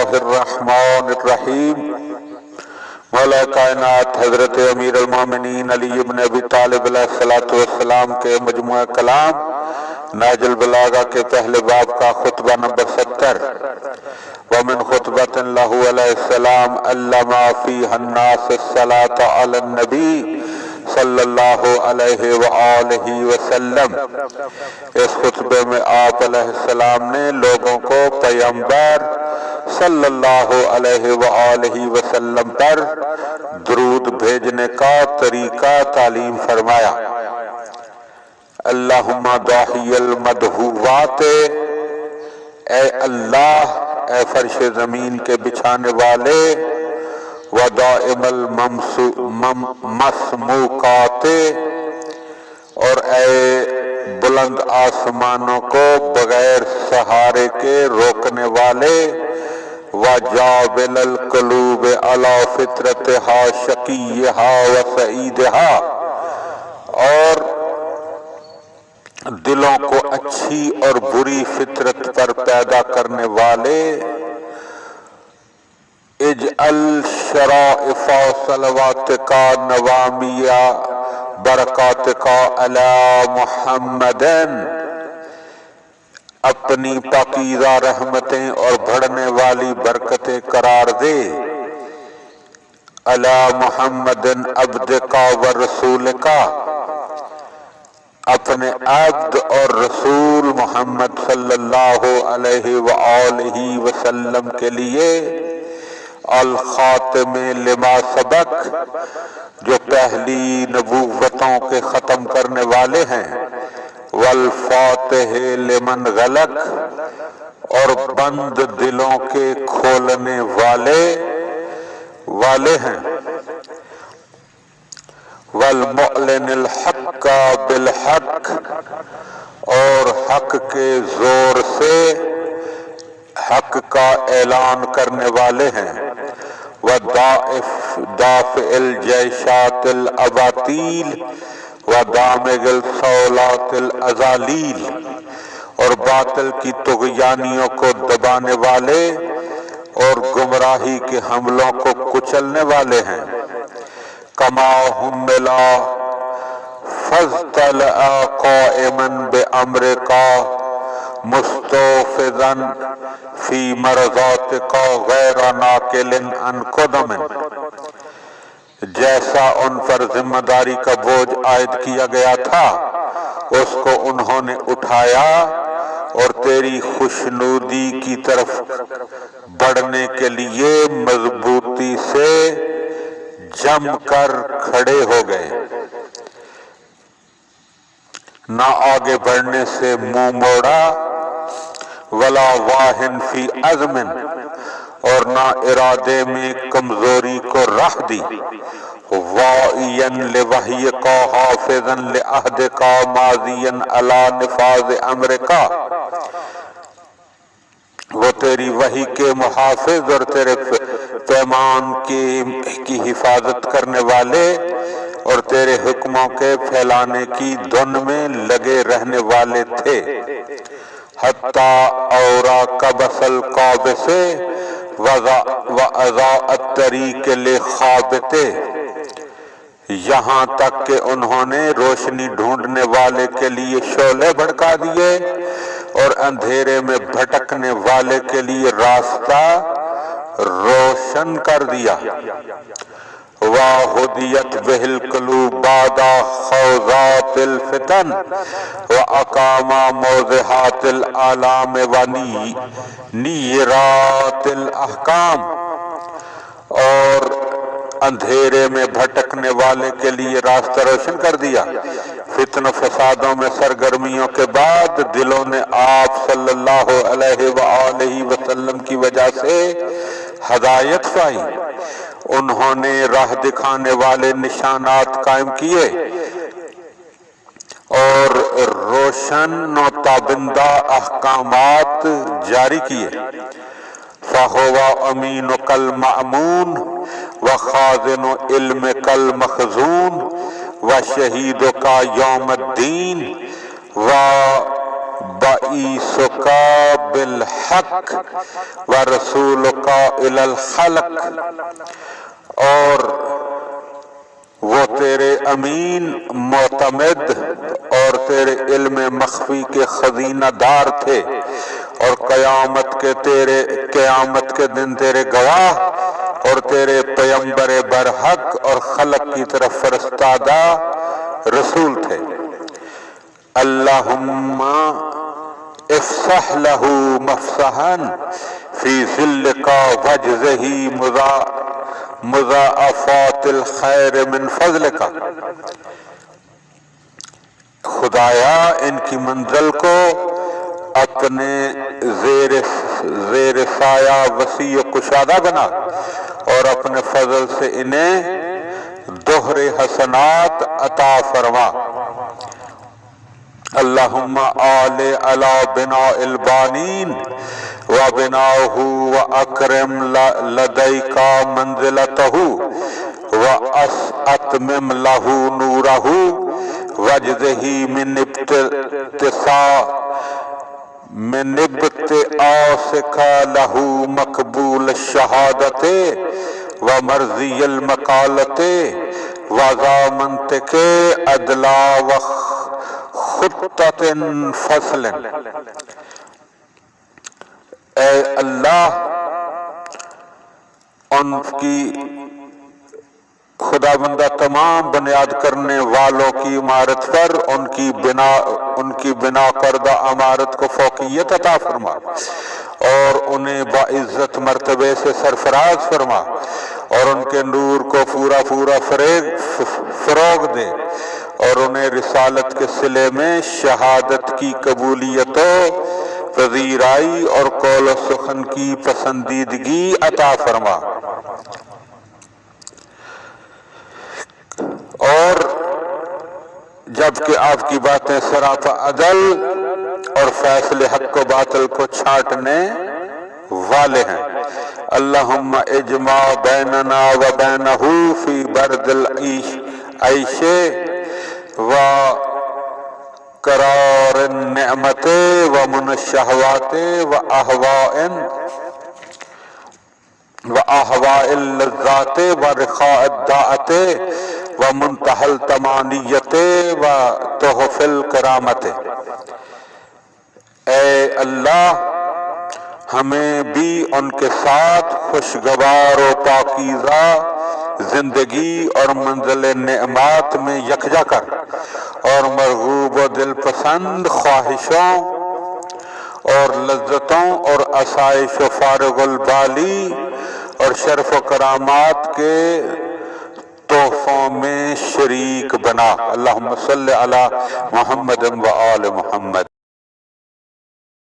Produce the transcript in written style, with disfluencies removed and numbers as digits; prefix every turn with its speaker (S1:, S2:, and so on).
S1: اللہ الرحمن الرحیم۔ مولا کائنات حضرت امیر المومنین علی بن ابی طالب علیہ السلام کے مجموعہ کلام نہج البلاغہ کے پہلے باب کا خطبہ نمبر 70 ومن خطبۃ لہ علیہ السلام علما فیہ الناس الصلاۃ علی النبی صلی اللہ علیہ وآلہ وسلم۔ اس خطبے میں آپ علیہ السلام نے لوگوں کو پیغمبر صلی اللہ علیہ وآلہ وسلم پر درود بھیجنے کا طریقہ تعلیم فرمایا۔ اللہم داحی المدہوات، اے اللہ، اے فرش زمین کے بچھانے والے، ودائم المسموقات، اور اے بلند آسمانوں کو بغیر سہارے کے روکنے والے، وجابل القلوب علی فطرتہا شقیہا وسعیدہا، اور دلوں کو اچھی اور بری فطرت پر پیدا کرنے والے، اجعل شرائف صلواتک نوامی برکاتک علی محمد، اپنی پاکیزہ رحمتیں اور بڑھنے والی برکتیں قرار دے علی محمد عبدک و رسولک، اپنے عبد اور رسول محمد صلی اللہ علیہ وآلہ وسلم کے لیے، الخاتم لما سبق، جو پہلی نبوتوں کے ختم کرنے والے ہیں، والفاتح لمن غلق، اور بند دلوں کے کھولنے والے ہیں، والمعلن الحق بالحق، اور حق کے زور سے حق کا اعلان کرنے والے ہیں، ودافع الجیشات الاباطیل ودامغ الصولات الازالیل، اور باطل کی طغیانیوں کو دبانے والے اور گمراہی کے حملوں کو کچلنے والے ہیں۔ کما حملا فاضطلع قائما بامرک مستوفضا فی مرضاتک غیر ناکل عن قدم، جیسا ان پر ذمہ داری کا بوجھ عائد کیا گیا تھا، اس کو انہوں نے اٹھایا اور تیری خوشنودی کی طرف بڑھنے کے لیے مضبوطی سے جم کر کھڑے ہو گئے، نہ آگے بڑھنے سے منہ موڑا، ولا واہن فی عزم، اور نہ ارادے میں کمزوری کو راہ دی، وائین لوحیک حافظا لعہدک ماضیا علی نفاذ امرک، وہ تیری وحی کے محافظ اور تیرے پیمان کی حفاظت کرنے والے اور تیرے حکموں کے پھیلانے کی دھن میں لگے رہنے والے تھے، حتی اورا قبس القابس وَأَضَاءَ الطَّرِيقَ لِخَابِتِ، یہاں تک کہ انہوں نے روشنی ڈھونڈنے والے کے لیے شعلے بھڑکا دیے اور اندھیرے میں بھٹکنے والے کے لیے راستہ روشن کر دیا۔ وَهُدِيَتْ بِهِ الْقُلُوبُ بَعْدَ خَوْضَاتِ الْفِتَنِ وَأَقَامَ مَوْضِعَاتِ الْآلَامِ وَنِيرَاتِ الْأَحْكَامِ، اور اندھیرے میں بھٹکنے والے کے لیے راستہ روشن کر دیا۔ فتن و فسادوں میں سرگرمیوں کے بعد دلوں نے آپ صلی اللہ علیہ وآلہ وسلم کی وجہ سے ہدایت پائی، انہوں نے راہ دکھانے والے نشانات قائم کیے اور روشن و تابندہ احکامات جاری کیے۔ فَهُوَ أَمِينُكَ الْمَأْمُونُ وَخَازِنُ عِلْمِكَ الْمَخْزُونُ وَشَهِيدُكَ يَوْمَ الدِّينِ بعیسکا بالحق ورسولکا الی الخلق، اور وہ تیرے امین، معتمد اور تیرے علم مخفی کے خزینہ دار تھے، اور قیامت کے دن تیرے گواہ اور تیرے پیمبر برحق اور خلق کی طرف فرستادہ رسول تھے۔ اللہم افسح لہ مفسحا فی ذلک وجزہ مضاعفات الخیر من فضلک، خدایا ان کی منزل کو اپنے زیر سایہ وسیع کشادہ بنا، اور اپنے فضل سے انہیں دوہر حسنات عطا فرما۔ اللہم آل علی بناء البانین و بناؤہ و اکرم لدیک منزلتہ و اتمم لہ نورہ وجزہ من ابتعاسک لہ مقبول الشہادت و مرضی المقالت و ذا منطق عدلا و خطت فصل۔ اے اللہ، ان کی خدا بندہ تمام بنیاد کرنے والوں کی عمارت پر ان کی بنا کردہ عمارت کو فوقیت عطا فرما، اور انہیں باعزت مرتبے سے سرفراز فرما، اور ان کے نور کو پورا فروغ دے، اور انہیں رسالت کے صلے میں شہادت کی قبولیت و پذیرائی اور قول و سخن کی پسندیدگی عطا فرما، اور جبکہ آپ کی باتیں سراپا عدل اور فیصلے حق و باطل کو چھانٹنے والے ہیں۔ اللہم اجمع بیننا و بینہ فی برد العیش و قرار النعمت و من الشہوات و احواء اللذات و رخاء الداعت و منتہى التمانیت و تحف الکرامت۔ اے اللہ، ہمیں بھی ان کے ساتھ خوشگوار و پاکیزہ زندگی اور منزل نعمات میں یکجا کر، اور مرغوب و دل پسند خواہشوں اور لذتوں اور آسائش و فارغ البالی اور شرف و کرامات کے تحفوں میں شریک بنا۔ اللہم صلی علی محمد و آل محمد۔